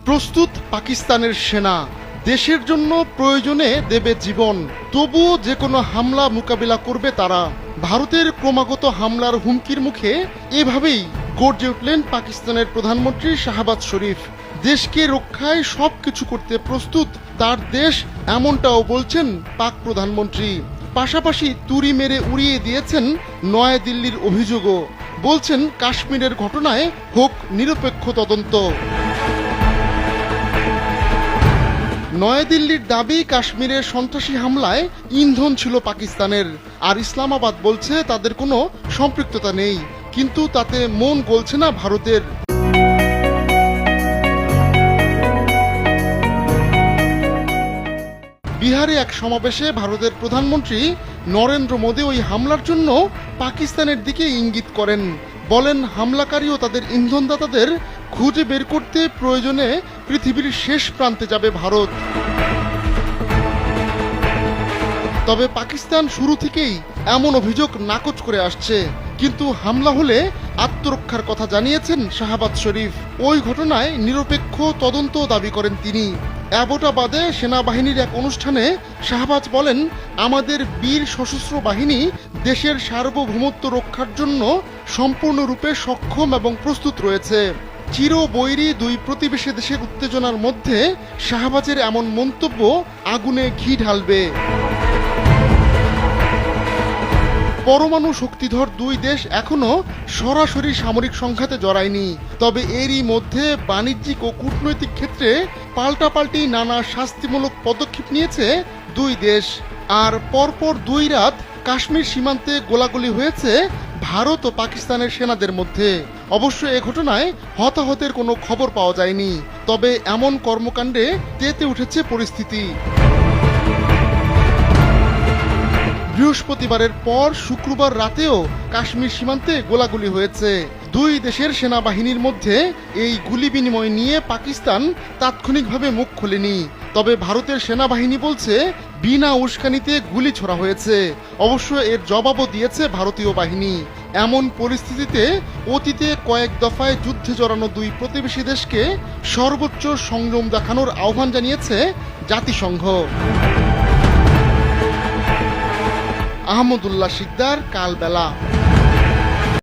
প্রস্তুত পাকিস্তানের সেনা, দেশের জন্য প্রয়োজনে দেবে জীবন, তবুও যে কোনো হামলা মোকাবিলা করবে তারা। ভারতের ক্রমাগত হামলার হুমকির মুখে এভাবেই গর্জে উঠলেন পাকিস্তানের প্রধানমন্ত্রী শাহবাজ শরীফ। দেশকে রক্ষায় সবকিছু করতে প্রস্তুত তার দেশ, এমনটাও বলছেন পাক প্রধানমন্ত্রী। পাশাপাশি তুড়ি মেরে উড়িয়ে দিয়েছেন নয়াদিল্লির অভিযোগও। বলছেন কাশ্মীরের ঘটনায় হোক নিরপেক্ষ তদন্ত। নয়াদিল্লির দাবি, কাশ্মীরের সন্ত্রাসী হামলায় ইন্ধন ছিল পাকিস্তানের, আর ইসলামাবাদ বলছে তাদের কোনো সম্পৃক্ততা নেই। কিন্তু তাতে মন গলছে না ভারতের। বিহারে এক সমাবেশে ভারতের প্রধানমন্ত্রী নরেন্দ্র মোদী ওই হামলার জন্য পাকিস্তানের দিকে ইঙ্গিত করেন। বলেন, হামলাকারী ও তাদের ইন্ধনদাতাদের খুঁজে বের করতে প্রয়োজনে পৃথিবীর শেষ প্রান্তে যাবে ভারত। তবে পাকিস্তান শুরু থেকেই এমন অভিযোগ নাকচ করে আসছে। কিন্তু হামলা হলে আত্মরক্ষার কথা জানিয়েছেন শাহবাজ শরীফ। ওই ঘটনায় নিরপেক্ষ তদন্ত দাবি করেন তিনি। অ্যাবোটাবাদে সেনাবাহিনীর এক অনুষ্ঠানে শাহবাজ বলেন, আমাদের বীর সশস্ত্র বাহিনী দেশের সার্বভৌমত্ব রক্ষার জন্য সম্পূর্ণরূপে সক্ষম এবং প্রস্তুত রয়েছে। চিরবৈরী দুই প্রতিবেশী দেশের উত্তেজনার মধ্যে শাহবাজের এমন মন্তব্য আগুনে ঘি ঢালবে। পরমাণু শক্তিধর দুই দেশ এখনো সরাসরি সামরিক সংঘাতে জড়ায়নি। তবে এরই মধ্যে বাণিজ্যিক ও কূটনৈতিক ক্ষেত্রে পাল্টাপাল্টি নানা শাস্তিমূলক পদক্ষেপ নিয়েছে দুই দেশ। আর পরপর 2 রাত কাশ্মীর সীমান্তে গোলাগুলি হয়েছে ভারত ও পাকিস্তানের সেনাদের মধ্যে। অবশ্য এ ঘটনায় হতাহতের কোনো খবর পাওয়া যায়নি। তবে এমন কর্মকাণ্ডে তেতে উঠেছে পরিস্থিতি। বৃহস্পতিবারের পর শুক্রবার রাতেও কাশ্মীর সীমান্তে গোলাগুলি হয়েছে। দুই দেশের সেনাবাহিনীর মধ্যে এই গুলি বিনিময় নিয়ে পাকিস্তান তাৎক্ষণিকভাবে মুখ খোলেনি। তবে ভারতের সেনাবাহিনী বলছে বিনা উস্কানিতে গুলি ছোড়া হয়েছে। অবশ্য এর জবাবও দিয়েছে ভারতীয় বাহিনী। এমন পরিস্থিতিতে অতীতে কয়েক দফায় যুদ্ধে জড়ানো দুই প্রতিবেশী দেশকে সর্বোচ্চ সংযম দেখানোর আহ্বান জানিয়েছে জাতিসংঘ। আহমদুল্লাহ শিকদার, কালবেলা।